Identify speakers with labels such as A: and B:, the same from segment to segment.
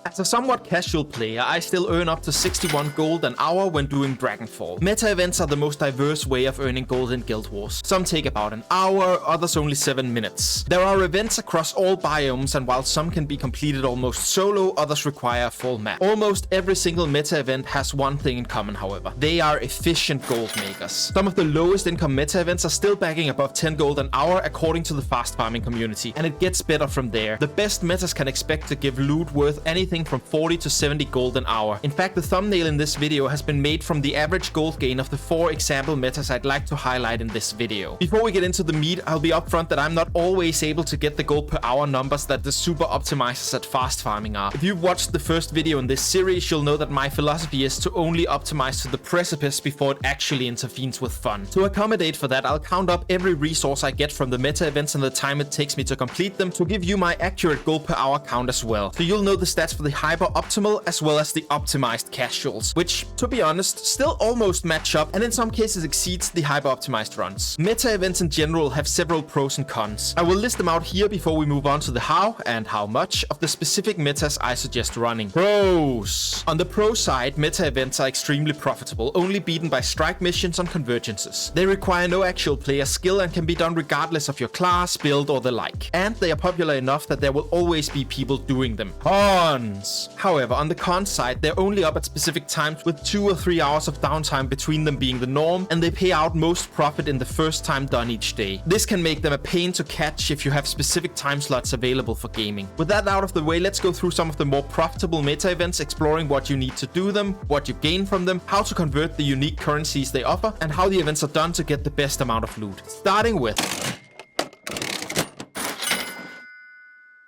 A: As a somewhat casual player, I still earn up to 61 gold an hour when doing Dragonfall. Meta events are the most diverse way of earning gold in Guild Wars. Some take about an hour, others only 7 minutes. There are events across all biomes, and while some can be completed almost solo, others require a full map. Almost every single meta event has one thing in common, however. They are efficient gold makers. Some of the lowest income meta events are still bagging above 10 gold an hour according to the fast farming community, and it gets better from there. The best metas can expect to give loot worth anything from 40 to 70 gold an hour. In fact, the thumbnail in this video has been made from the average gold gain of the 4 example metas I'd like to highlight in this video. Before we get into the meat, I'll be upfront that I'm not always able to get the gold per hour numbers that the super optimizers at fast farming are. If you've watched the first video in this series, you'll know that my philosophy is to only optimize to the precipice before it actually intervenes with fun. To accommodate for that, I'll count up every resource I get from the meta events and the time it takes me to complete them to give you my accurate gold per hour count as well. So you'll know the stats for the hyper optimal as well as the optimized casuals, which, to be honest, still almost match up and in some cases exceeds the hyper optimized runs. Meta events in general have several pros and cons. I will list them out here before we move on to the how and how much of the specific metas I suggest running. Pros. On the pro side, meta events are extremely profitable, only beaten by strike missions on convergences. They require no actual player skill and can be done regardless of your class, build, or the like. And they are popular enough that there will always be people doing them. Cons. However, on the con side, they're only up at specific times with 2 or 3 hours of downtime between them being the norm, and they pay out most profit in the first time done each day. This can make them a pain to catch if you have specific time slots available for gaming. With that out of the way, let's go through some of the more profitable meta events, exploring what you need to do them, what you gain from them, how to convert the unique currencies they offer, and how the events are done to get the best amount of loot. Starting with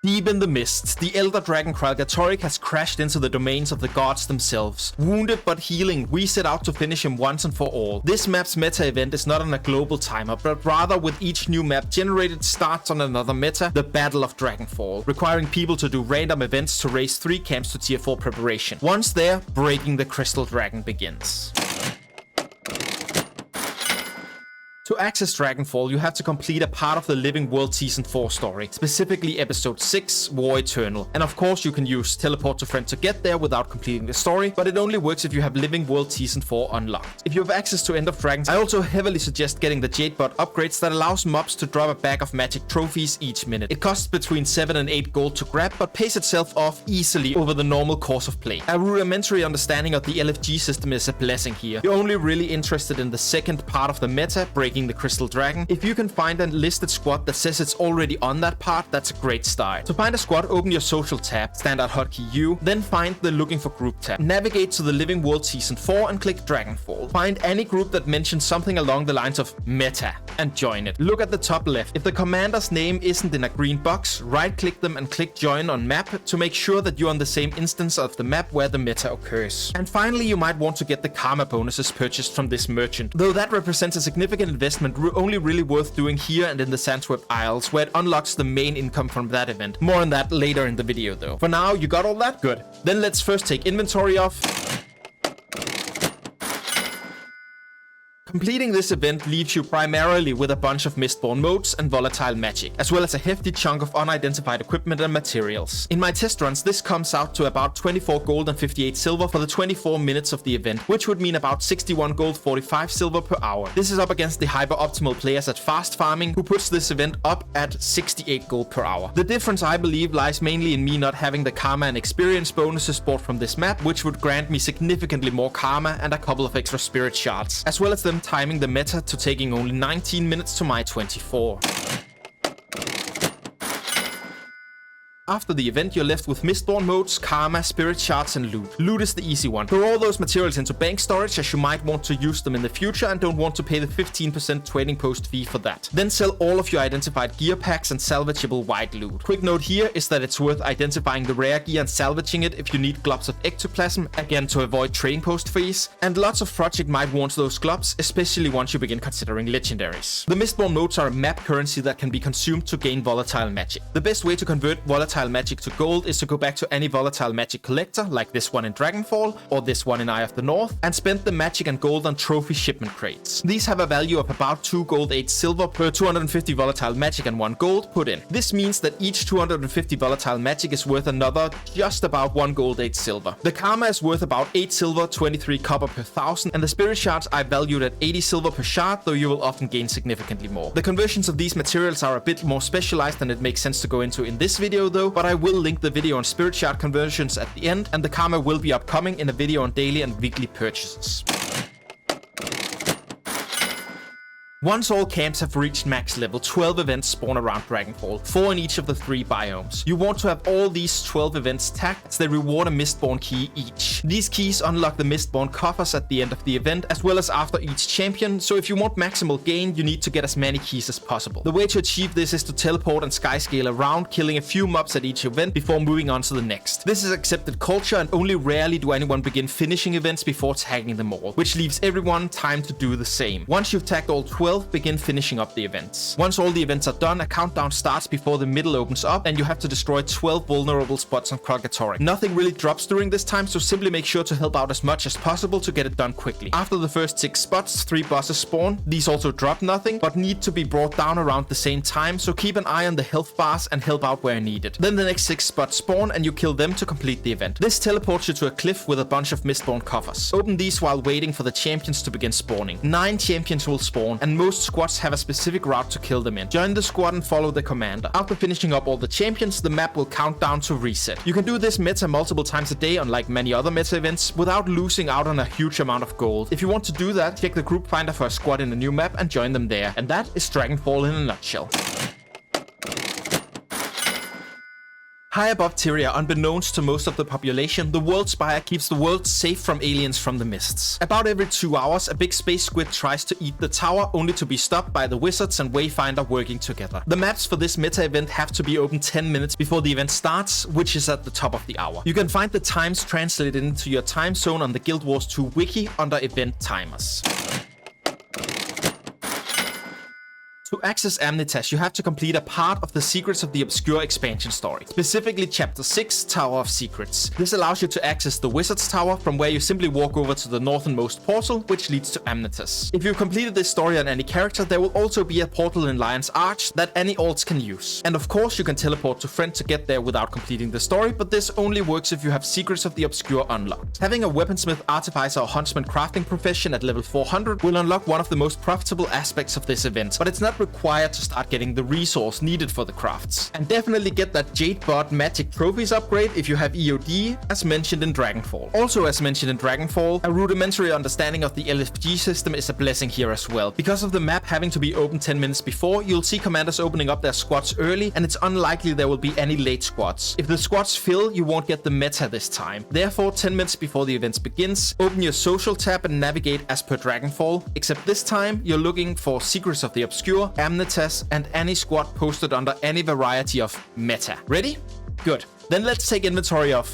A: Deep in the Mist, the Elder Dragon Tarir has crashed into the domains of the gods themselves. Wounded but healing, we set out to finish him once and for all. This map's meta event is not on a global timer, but rather with each new map generated starts on another meta, the Battle of Dragonfall, requiring people to do random events to raise 3 camps to tier 4 preparation. Once there, breaking the Crystal Dragon begins. To access Dragonfall, you have to complete a part of the Living World Season 4 story, specifically Episode 6, War Eternal. And of course, you can use Teleport to Friend to get there without completing the story, but it only works if you have Living World Season 4 unlocked. If you have access to End of Dragons, I also heavily suggest getting the Jade Bot upgrades that allows mobs to drop a bag of magic trophies each minute. It costs between 7 and 8 gold to grab, but pays itself off easily over the normal course of play. A rudimentary understanding of the LFG system is a blessing here. You're only really interested in the second part of the meta, breaking the Crystal Dragon. If you can find a listed squad that says it's already on that part, that's a great start. To find a squad, open your social tab, standard hotkey U, then find the Looking for Group tab. Navigate to the Living World Season 4 and click Dragonfall. Find any group that mentions something along the lines of meta and join it. Look at the top left. If the commander's name isn't in a green box, right click them and click join on map to make sure that you're on the same instance of the map where the meta occurs. And finally, you might want to get the karma bonuses purchased from this merchant, though that represents a significant investment only really worth doing here and in the Sandswept Isles, where it unlocks the main income from that event. More on that later in the video though. For now, you got all that? Good. Then let's first take inventory off. Completing this event leaves you primarily with a bunch of Mistborn modes and volatile magic, as well as a hefty chunk of unidentified equipment and materials. In my test runs, this comes out to about 24 gold and 58 silver for the 24 minutes of the event, which would mean about 61 gold, 45 silver per hour. This is up against the hyper-optimal players at Fast Farming, who puts this event up at 68 gold per hour. The difference, I believe, lies mainly in me not having the karma and experience bonuses bought from this map, which would grant me significantly more karma and a couple of extra spirit shards, as well as them timing the meta to taking only 19 minutes to my 24. After the event, you're left with Mistborn modes, karma, spirit shards, and loot. Loot is the easy one. Throw all those materials into bank storage, as you might want to use them in the future and don't want to pay the 15% trading post fee for that. Then sell all of your identified gear packs and salvageable white loot. Quick note here is that it's worth identifying the rare gear and salvaging it if you need globs of ectoplasm, again to avoid trading post fees. And lots of project might want those globs, especially once you begin considering legendaries. The Mistborn modes are a map currency that can be consumed to gain volatile magic. The best way to convert volatile volatile magic to gold is to go back to any volatile magic collector, like this one in Dragonfall, or this one in Eye of the North, and spend the magic and gold on trophy shipment crates. These have a value of about 2 gold 8 silver per 250 volatile magic and 1 gold put in. This means that each 250 volatile magic is worth another just about 1 gold 8 silver. The karma is worth about 8 silver, 23 copper per 1000, and the spirit shards are valued at 80 silver per shard, though you will often gain significantly more. The conversions of these materials are a bit more specialized than it makes sense to go into in this video though, but I will link the video on spirit shard conversions at the end, and the karma will be upcoming in a video on daily and weekly purchases. Once all camps have reached max level, 12 events spawn around Dragonfall, 4 in each of the 3 biomes. You want to have all these 12 events tagged, as they reward a Mistborn key each. These keys unlock the Mistborn coffers at the end of the event, as well as after each champion, so if you want maximal gain, you need to get as many keys as possible. The way to achieve this is to teleport and skyscale around, killing a few mobs at each event before moving on to the next. This is accepted culture, and only rarely do anyone begin finishing events before tagging them all, which leaves everyone time to do the same. Once you've tagged all 12, begin finishing up the events. Once all the events are done, a countdown starts before the middle opens up, and you have to destroy 12 vulnerable spots on Purgatory. Nothing really drops during this time, so simply make sure to help out as much as possible to get it done quickly. After the first 6 spots, 3 bosses spawn. These also drop nothing, but need to be brought down around the same time, so keep an eye on the health bars and help out where needed. Then the next 6 spots spawn, and you kill them to complete the event. This teleports you to a cliff with a bunch of Mistborn coffers. Open these while waiting for the champions to begin spawning. 9 champions will spawn, and most squads have a specific route to kill them in. Join the squad and follow the commander. After finishing up all the champions, the map will count down to reset. You can do this meta multiple times a day, unlike many other meta events, without losing out on a huge amount of gold. If you want to do that, check the group finder for a squad in a new map and join them there. And that is Dragonfall in a nutshell. High above Tarir, unbeknownst to most of the population, the World Spire keeps the world safe from aliens from the mists. About every 2 hours, a big space squid tries to eat the tower, only to be stopped by the wizards and Wayfinder working together. The maps for this meta event have to be open 10 minutes before the event starts, which is at the top of the hour. You can find the times translated into your time zone on the Guild Wars 2 wiki under event timers. To access Amnytas, you have to complete a part of the Secrets of the Obscure expansion story, specifically Chapter 6, Tower of Secrets. This allows you to access the Wizard's Tower, from where you simply walk over to the northernmost portal, which leads to Amnytas. If you've completed this story on any character, there will also be a portal in Lion's Arch that any alts can use. And of course, you can teleport to friend to get there without completing the story, but this only works if you have Secrets of the Obscure unlocked. Having a weaponsmith, artificer, or huntsman crafting profession at level 400 will unlock one of the most profitable aspects of this event, but it's not required to start getting the resource needed for the crafts. And definitely get that Jade Bot Magic Trophies upgrade if you have EOD, as mentioned in Dragonfall. Also, as mentioned in Dragonfall, a rudimentary understanding of the LFG system is a blessing here as well. Because of the map having to be open 10 minutes before, you'll see commanders opening up their squads early, and it's unlikely there will be any late squads. If the squads fill, you won't get the meta this time. Therefore, 10 minutes before the event begins, open your social tab and navigate as per Dragonfall, except this time you're looking for Secrets of the Obscure, Amnytas, and any squad posted under any variety of meta. Ready? Good. Then let's take inventory of...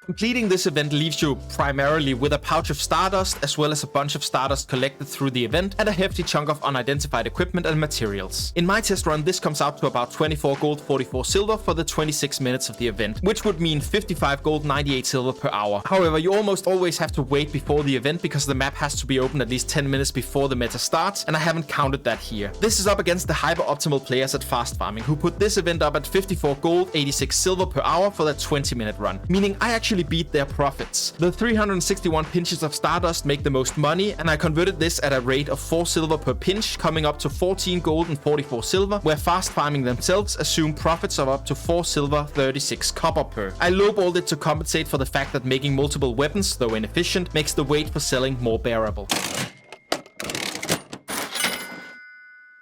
A: Completing this event leaves you primarily with a pouch of Stardust, as well as a bunch of Stardust collected through the event, and a hefty chunk of unidentified equipment and materials. In my test run, this comes out to about 24 gold, 44 silver for the 26 minutes of the event, which would mean 55 gold, 98 silver per hour. However, you almost always have to wait before the event because the map has to be open at least 10 minutes before the meta starts, and I haven't counted that here. This is up against the hyper-optimal players at Fast Farming, who put this event up at 54 gold, 86 silver per hour for their 20-minute run, meaning I actually beat their profits. The 361 pinches of Stardust make the most money, and I converted this at a rate of 4 silver per pinch, coming up to 14 gold and 44 silver, where Fast Farming themselves assume profits of up to 4 silver, 36 copper per. I lowballed it to compensate for the fact that making multiple weapons, though inefficient, makes the wait for selling more bearable.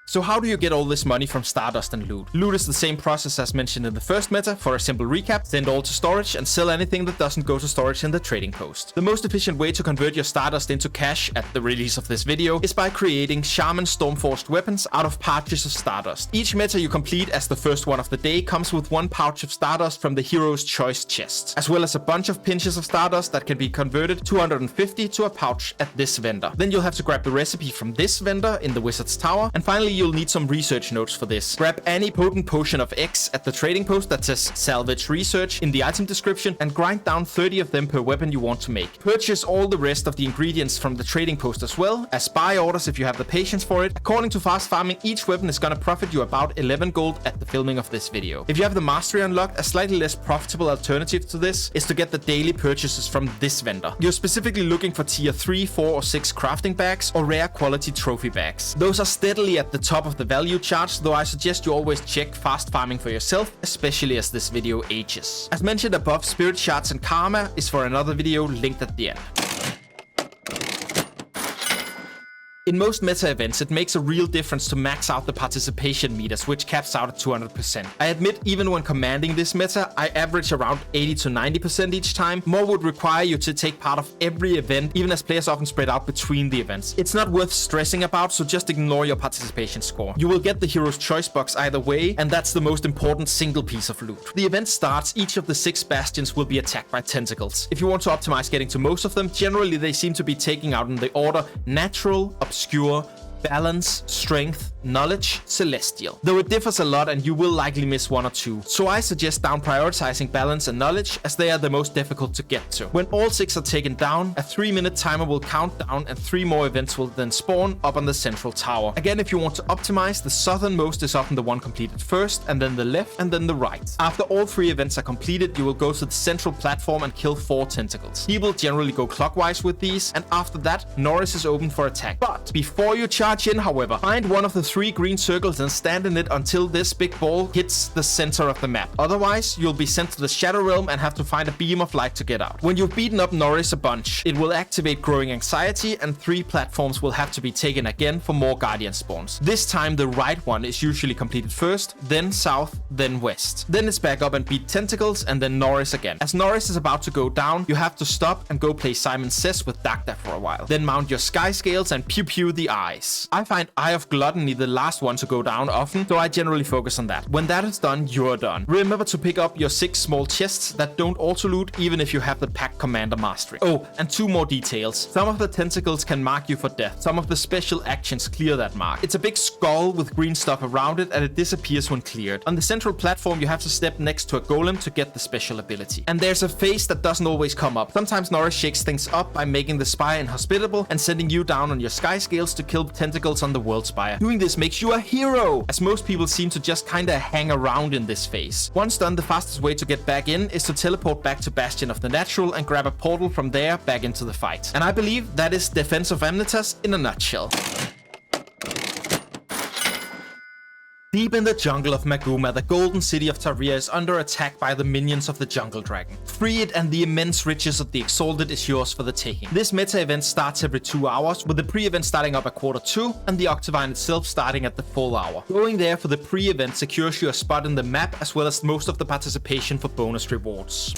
A: So how do you get all this money from Stardust and loot? Loot is the same process as mentioned in the first meta. For a simple recap, send all to storage and sell anything that doesn't go to storage in the trading post. The most efficient way to convert your Stardust into cash at the release of this video is by creating Shaman Stormforged weapons out of pouches of Stardust. Each meta you complete as the first one of the day comes with 1 pouch of Stardust from the Hero's Choice chest, as well as a bunch of pinches of Stardust that can be converted 250 to a pouch at this vendor. Then you'll have to grab the recipe from this vendor in the Wizard's Tower, and finally you'll need some research notes for this. Grab any potent potion of X at the trading post that says salvage research in the item description and grind down 30 of them per weapon you want to make. Purchase all the rest of the ingredients from the trading post as well as buy orders if you have the patience for it. According to fast farming, each weapon is gonna profit you about 11 gold at the filming of this video. If you have the mastery unlocked, a slightly less profitable alternative to this is to get the daily purchases from this vendor. You're specifically looking for tier 3, 4 or 6 crafting bags or rare quality trophy bags. Those are steadily at the top of the value chart, though I suggest you always check fast farming for yourself, especially as this video ages. As mentioned above, spirit shards and karma is for another video linked at the end. In most meta events, it makes a real difference to max out the participation meters, which caps out at 200%. I admit, even when commanding this meta, I average around 80 to 90% each time. More would require you to take part of every event, even as players often spread out between the events. It's not worth stressing about, so just ignore your participation score. You will get the Hero's Choice box either way, and that's the most important single piece of loot. The event starts, each of the 6 bastions will be attacked by tentacles. If you want to optimize getting to most of them, generally they seem to be taking out in the order natural, obscure, balance, strength, knowledge, celestial. Though it differs a lot and you will likely miss one or two. So I suggest down prioritizing balance and knowledge as they are the most difficult to get to. When all 6 are taken down, a 3-minute timer will count down and 3 more events will then spawn up on the central tower. Again, if you want to optimize, the southernmost is often the one completed first, and then the left, and then the right. After all 3 events are completed, you will go to the central platform and kill 4 tentacles. People generally go clockwise with these, and after that, Norris is open for attack. But before you charge in, however, find one of the 3 green circles and stand in it until this big ball hits the center of the map. Otherwise, you'll be sent to the Shadow Realm and have to find a beam of light to get out. When you've beaten up Norris a bunch, it will activate Growing Anxiety and 3 platforms will have to be taken again for more Guardian spawns. This time, the right one is usually completed first, then south, then west. Then it's back up and beat Tentacles and then Norris again. As Norris is about to go down, you have to stop and go play Simon Says with Dagda for a while. Then mount your Sky Scales and pew pew the eyes. I find Eye of Gluttony the last one to go down often, so I generally focus on that. When that is done, you're done. Remember to pick up your 6 small chests that don't auto-loot even if you have the Pack Commander Mastery. Oh, and 2 more details. Some of the tentacles can mark you for death. Some of the special actions clear that mark. It's a big skull with green stuff around it and it disappears when cleared. On the central platform, you have to step next to a golem to get the special ability. And there's a phase that doesn't always come up. Sometimes Norris shakes things up by making the spire inhospitable and sending you down on your Sky Scales to kill tentacles on the World Spire. Doing this makes you a hero, as most people seem to just kinda hang around in this phase. Once done, the fastest way to get back in is to teleport back to Bastion of the Natural and grab a portal from there back into the fight. And I believe that is Defense of Amnytas in a nutshell. Deep in the jungle of Maguma, the golden city of Tarir is under attack by the minions of the Jungle Dragon. Free it and the immense riches of the Exalted is yours for the taking. This meta event starts every 2 hours, with the pre-event starting up at 1:45 and the Octavine itself starting at the full hour. Going there for the pre-event secures you a spot in the map as well as most of the participation for bonus rewards.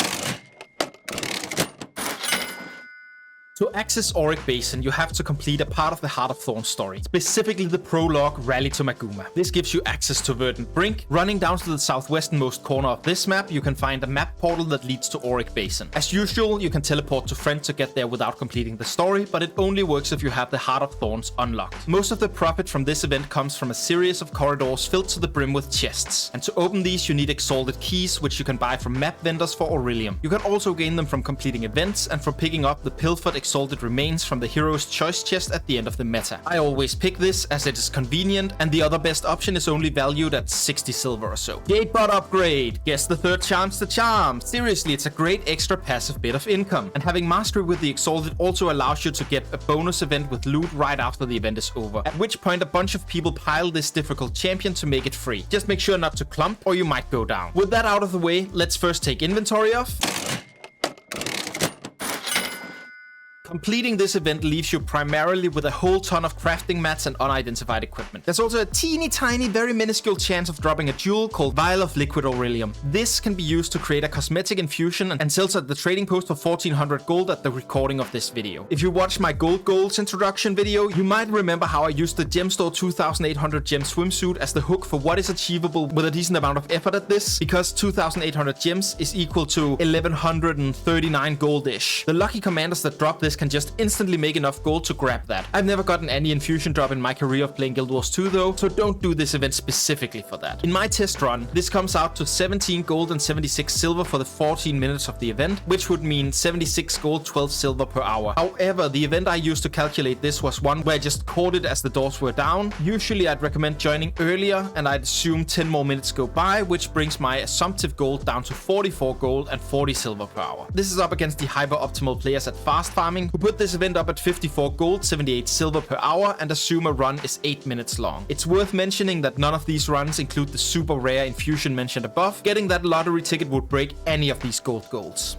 A: To access Auric Basin, you have to complete a part of the Heart of Thorns story, specifically the prologue Rally to Maguma. This gives you access to Verdant Brink. Running down to the southwesternmost corner of this map, you can find a map portal that leads to Auric Basin. As usual, you can teleport to Friend to get there without completing the story, but it only works if you have the Heart of Thorns unlocked. Most of the profit from this event comes from a series of corridors filled to the brim with chests, and to open these you need Exalted Keys, which you can buy from map vendors for Aurelium. You can also gain them from completing events and from picking up the pilfered Exalted Remains from the Hero's Choice chest at the end of the meta. I always pick this as it is convenient, and the other best option is only valued at 60 silver or so. Gatebot upgrade! Guess the third charm's the charm! Seriously, it's a great extra passive bit of income, and having mastery with the Exalted also allows you to get a bonus event with loot right after the event is over, at which point a bunch of people pile this difficult champion to make it free. Just make sure not to clump or you might go down. With that out of the way, let's first take inventory off. Completing this event leaves you primarily with a whole ton of crafting mats and unidentified equipment. There's also a teeny tiny, very minuscule chance of dropping a jewel called Vial of Liquid Aurelium. This can be used to create a cosmetic infusion and sells at the trading post for 1400 gold at the recording of this video. If you watched my gold goals introduction video, you might remember how I used the Gem Store 2800 gem swimsuit as the hook for what is achievable with a decent amount of effort at this, because 2800 gems is equal to 1139 gold-ish. The lucky commanders that drop this can just instantly make enough gold to grab that. I've never gotten any infusion drop in my career of playing Guild Wars 2 though, so don't do this event specifically for that. In my test run, this comes out to 17 gold and 76 silver for the 14 minutes of the event, which would mean 76 gold, 12 silver per hour. However, the event I used to calculate this was one where I just caught it as the doors were down. Usually I'd recommend joining earlier, and I'd assume 10 more minutes go by, which brings my assumptive gold down to 44 gold and 40 silver per hour. This is up against the hyper-optimal players at Fast Farming, who put this event up at 54 gold, 78 silver per hour, and assume a run is 8 minutes long. It's worth mentioning that none of these runs include the super rare infusion mentioned above. Getting that lottery ticket would break any of these goals.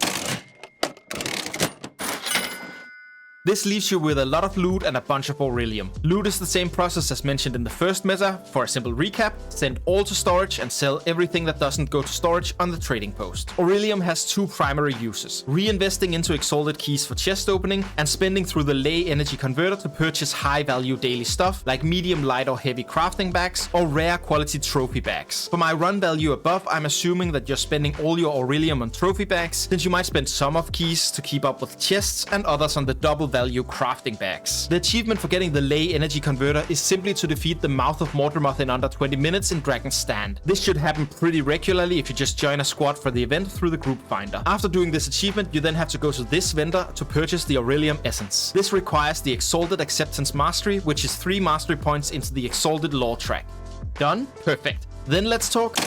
A: This leaves you with a lot of loot and a bunch of Aurelium. Loot is the same process as mentioned in the first meta. For a simple recap, send all to storage and sell everything that doesn't go to storage on the trading post. Aurelium has two primary uses: reinvesting into exalted keys for chest opening, and spending through the ley energy converter to purchase high value daily stuff like medium, light or heavy crafting bags or rare quality trophy bags. For my run value above, I'm assuming that you're spending all your Aurelium on trophy bags, since you might spend some of keys to keep up with chests and others on the double value crafting bags. The achievement for getting the ley energy converter is simply to defeat the Mouth of Mordramoth in under 20 minutes in Dragon's Stand. This should happen pretty regularly if you just join a squad for the event through the group finder. After doing this achievement, you then have to go to this vendor to purchase the Aurelium Essence. This requires the Exalted Acceptance Mastery, which is 3 mastery points into the Exalted Lore track. Done? Perfect. Then let's talk.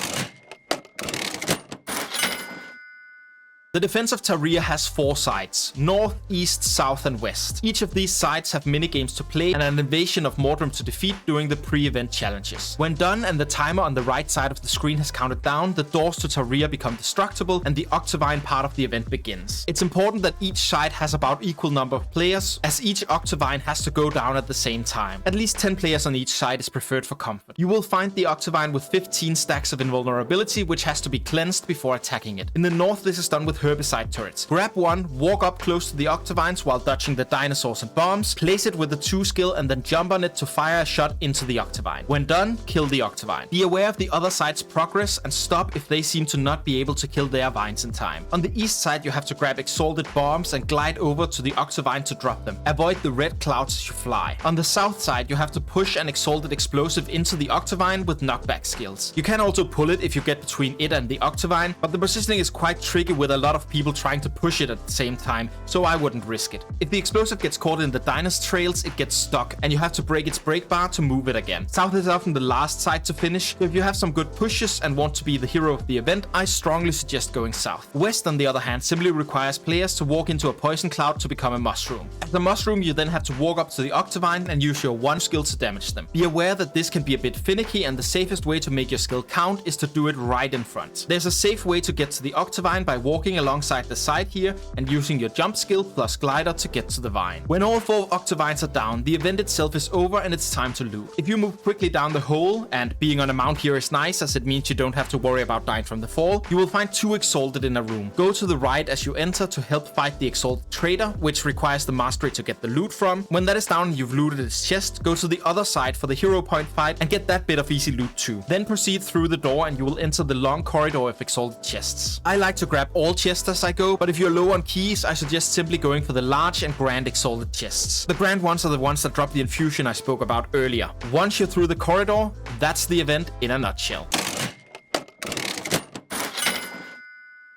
A: The defense of Tarir has 4 sides: north, east, south and west. Each of these sides have minigames to play and an invasion of Mordrim to defeat during the pre-event challenges. When done and the timer on the right side of the screen has counted down, the doors to Tarir become destructible and the Octavine part of the event begins. It's important that each side has about equal number of players, as each Octavine has to go down at the same time. At least 10 players on each side is preferred for comfort. You will find the Octavine with 15 stacks of invulnerability, which has to be cleansed before attacking it. In the north, this is done with herbicide turrets. Grab one, walk up close to the Octavines while dodging the dinosaurs and bombs, place it with the 2 skill and then jump on it to fire a shot into the Octavine. When done, kill the Octavine. Be aware of the other side's progress and stop if they seem to not be able to kill their vines in time. On the east side, you have to grab exalted bombs and glide over to the Octavine to drop them. Avoid the red clouds as you fly. On the south side, you have to push an exalted explosive into the Octavine with knockback skills. You can also pull it if you get between it and the Octavine, but the positioning is quite tricky with a lot of people trying to push it at the same time, so I wouldn't risk it. If the explosive gets caught in the Dinos trails, it gets stuck and you have to break its brake bar to move it again. South is often the last side to finish, so if you have some good pushes and want to be the hero of the event, I strongly suggest going south. West, on the other hand, simply requires players to walk into a poison cloud to become a mushroom. As a mushroom, you then have to walk up to the Octavine and use your 1 skill to damage them. Be aware that this can be a bit finicky, and the safest way to make your skill count is to do it right in front. There's a safe way to get to the Octavine by walking alongside the side here and using your jump skill plus glider to get to the vine. When all 4 Octavines are down, the event itself is over and it's time to loot. If you move quickly down the hole, and being on a mount here is nice as it means you don't have to worry about dying from the fall, you will find 2 exalted in a room. Go to the right as you enter to help fight the exalted trader, which requires the mastery to get the loot from. When that is down and you've looted its chest, go to the other side for the hero point fight and get that bit of easy loot too. Then proceed through the door and you will enter the long corridor of exalted chests. I like to grab all chests as I go, but if you're low on keys, I suggest simply going for the large and grand exalted chests. The grand ones are the ones that drop the infusion I spoke about earlier. Once you're through the corridor, that's the event in a nutshell.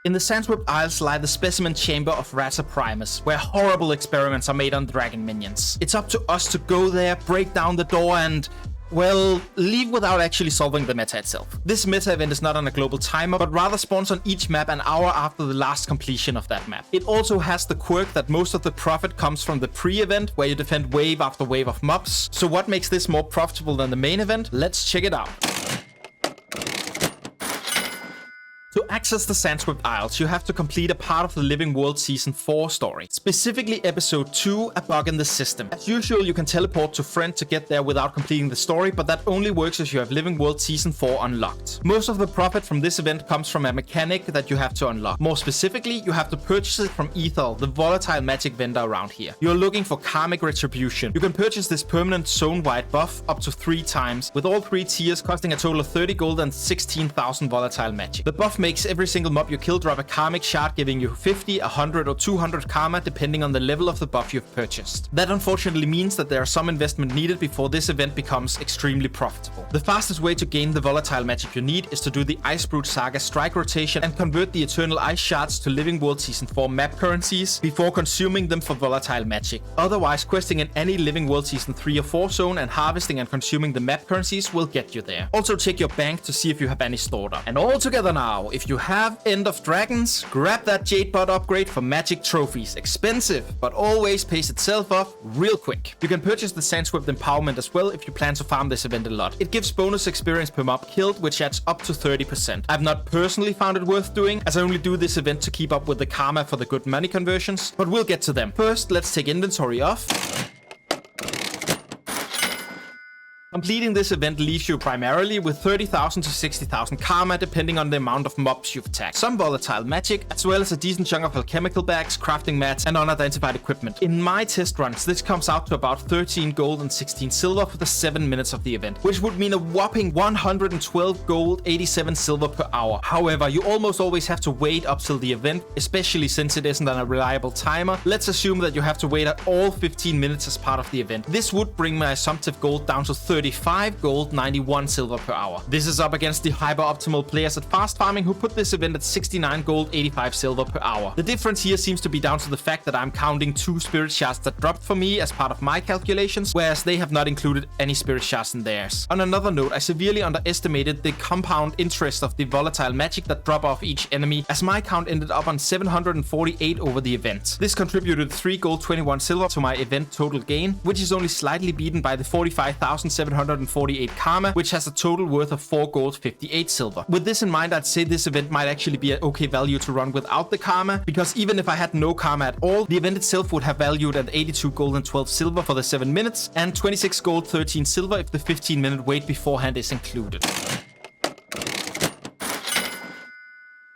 A: In the Sandswept Isles lie the Specimen chamber of Rata Primus, where horrible experiments are made on dragon minions. It's up to us to go there, break down the door and, well, leave without actually solving the meta itself. This meta event is not on a global timer, but rather spawns on each map an hour after the last completion of that map. It also has the quirk that most of the profit comes from the pre-event, where you defend wave after wave of mobs. So what makes this more profitable than the main event? Let's check it out. To access the Sandswept Isles, you have to complete a part of the Living World Season 4 story, specifically Episode 2, A Bug in the System. As usual, you can teleport to friend to get there without completing the story, but that only works if you have Living World Season 4 unlocked. Most of the profit from this event comes from a mechanic that you have to unlock. More specifically, you have to purchase it from Ethel, the volatile magic vendor around here. You're looking for Karmic Retribution. You can purchase this permanent zone-wide buff up to 3 times, with all 3 tiers costing a total of 30 gold and 16,000 volatile magic. The buff makes every single mob you kill drop a karmic shard giving you 50, 100 or 200 karma depending on the level of the buff you've purchased. That unfortunately means that there are some investment needed before this event becomes extremely profitable. The fastest way to gain the volatile magic you need is to do the Ice Brute Saga strike rotation and convert the Eternal Ice Shards to Living World Season 4 map currencies before consuming them for volatile magic. Otherwise, questing in any Living World Season 3 or 4 zone and harvesting and consuming the map currencies will get you there. Also check your bank to see if you have any stored up. And all together now, if you have End of Dragons, grab that Jade Bot upgrade for magic trophies. Expensive, but always pays itself off real quick. You can purchase the Sandswept Empowerment as well if you plan to farm this event a lot. It gives bonus experience per mob killed, which adds up to 30%. I've not personally found it worth doing, as I only do this event to keep up with the karma for the good money conversions, but we'll get to them. First, let's take inventory off. Completing this event leaves you primarily with 30,000 to 60,000 karma depending on the amount of mobs you've attacked. Some volatile magic, as well as a decent chunk of alchemical bags, crafting mats, and unidentified equipment. In my test runs, this comes out to about 13 gold and 16 silver for the 7 minutes of the event, which would mean a whopping 112 gold, 87 silver per hour. However, you almost always have to wait up till the event, especially since it isn't a reliable timer. Let's assume that you have to wait at all 15 minutes as part of the event. This would bring my assumptive gold down to 35 gold, 91 silver per hour. This is up against the hyper-optimal players at Fast Farming who put this event at 69 gold, 85 silver per hour. The difference here seems to be down to the fact that I'm counting 2 spirit shards that dropped for me as part of my calculations, whereas they have not included any spirit shards in theirs. On another note, I severely underestimated the compound interest of the volatile magic that drop off each enemy, as my count ended up on 748 over the event. This contributed 3 gold, 21 silver to my event total gain, which is only slightly beaten by the 45,748 karma, which has a total worth of 4 gold, 58 silver. With this in mind, I'd say this event might actually be an okay value to run without the karma, because even if I had no karma at all, the event itself would have valued at 82 gold and 12 silver for the 7 minutes, and 26 gold, 13 silver if the 15-minute wait beforehand is included.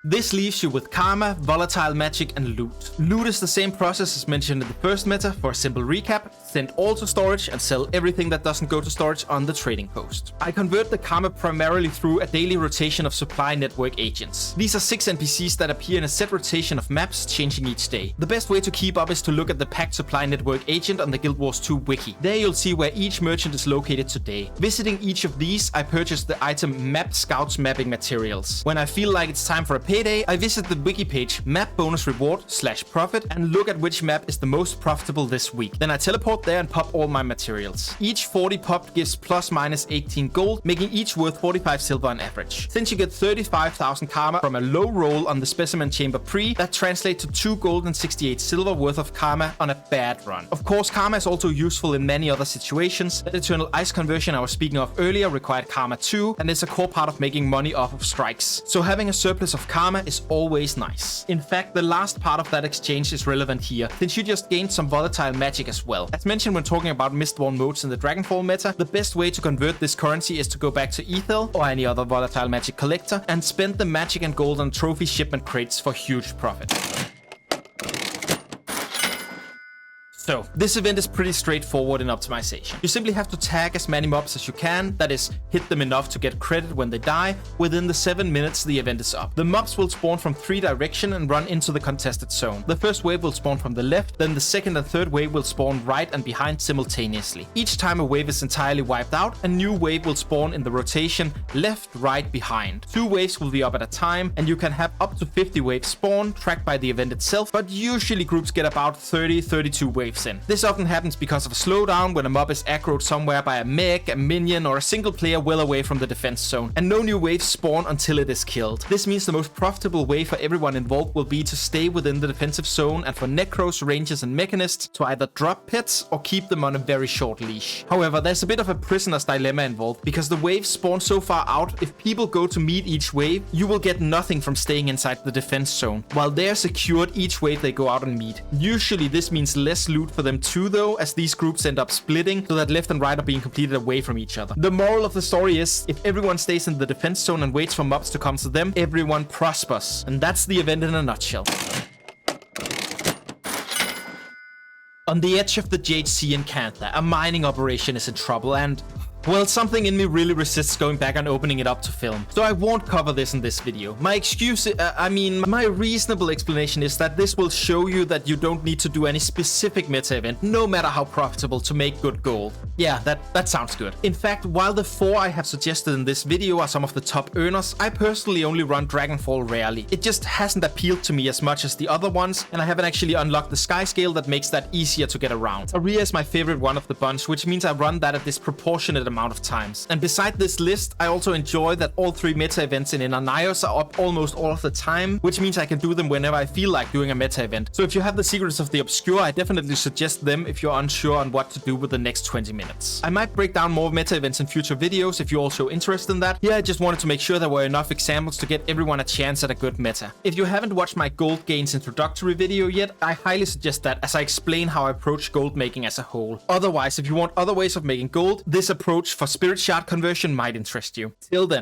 A: This leaves you with karma, volatile magic, and loot. Loot is the same process as mentioned in the first meta. For a simple recap, send all to storage and sell everything that doesn't go to storage on the trading post. I convert the karma primarily through a daily rotation of supply network agents. These are 6 NPCs that appear in a set rotation of maps, changing each day. The best way to keep up is to look at the packed supply network agent on the Guild Wars 2 wiki. There you'll see where each merchant is located today. Visiting each of these, I purchase the item Map Scouts Mapping Materials. When I feel like it's time for a payday, I visit the wiki page map bonus reward /profit and look at which map is the most profitable this week. Then I teleport there and pop all my materials. Each 40 popped gives plus minus 18 gold, making each worth 45 silver on average. Since you get 35,000 karma from a low roll on the Specimen Chamber pre, that translates to 2 gold and 68 silver worth of karma on a bad run. Of course, karma is also useful in many other situations. That Eternal Ice conversion I was speaking of earlier required karma too, and is a core part of making money off of strikes. So having a surplus of karma is always nice. In fact, the last part of that exchange is relevant here, since you just gained some volatile magic as well. As mentioned when talking about Mistborn modes in the Dragonfall meta, the best way to convert this currency is to go back to Ethel or any other volatile magic collector and spend the magic and gold on trophy shipment crates for huge profit. So, this event is pretty straightforward in optimization. You simply have to tag as many mobs as you can, that is, hit them enough to get credit when they die, within the 7 minutes the event is up. The mobs will spawn from 3 directions and run into the contested zone. The first wave will spawn from the left, then the second and third wave will spawn right and behind simultaneously. Each time a wave is entirely wiped out, a new wave will spawn in the rotation left, right, behind. 2 waves will be up at a time, and you can have up to 50 waves spawn, tracked by the event itself, but usually groups get about 30-32 waves in. This often happens because of a slowdown when a mob is aggroed somewhere by a mech, a minion, or a single player well away from the defense zone, and no new waves spawn until it is killed. This means the most profitable way for everyone involved will be to stay within the defensive zone, and for necros, rangers, and mechanists to either drop pets or keep them on a very short leash. However, there's a bit of a prisoner's dilemma involved, because the waves spawn so far out, if people go to meet each wave, you will get nothing from staying inside the defense zone, while they're secured each wave they go out and meet. Usually this means less loot for them too though, as these groups end up splitting so that left and right are being completed away from each other. The moral of the story is, if everyone stays in the defense zone and waits for mobs to come to them, everyone prospers. And that's the event in a nutshell. On the edge of the Jade Sea in Canada, a mining operation is in trouble, and Well, something in me really resists going back and opening it up to film, so I won't cover this in this video. My reasonable explanation is that this will show you that you don't need to do any specific meta event, no matter how profitable, to make good gold. Yeah, that sounds good. In fact, while the 4 I have suggested in this video are some of the top earners, I personally only run Dragonfall rarely. It just hasn't appealed to me as much as the other ones, and I haven't actually unlocked the sky scale that makes that easier to get around. Tarir is my favorite one of the bunch, which means I run that a disproportionate amount of times. And beside this list, I also enjoy that all 3 meta events in Amnytas are up almost all of the time, which means I can do them whenever I feel like doing a meta event. So if you have the Secrets of the Obscure, I definitely suggest them if you're unsure on what to do with the next 20 minutes. I might break down more meta events in future videos if you're also interested in that. Here I just wanted to make sure there were enough examples to get everyone a chance at a good meta. If you haven't watched my gold gains introductory video yet, I highly suggest that, as I explain how I approach gold making as a whole. Otherwise, if you want other ways of making gold, this approach for spirit shard conversion might interest you. Till then.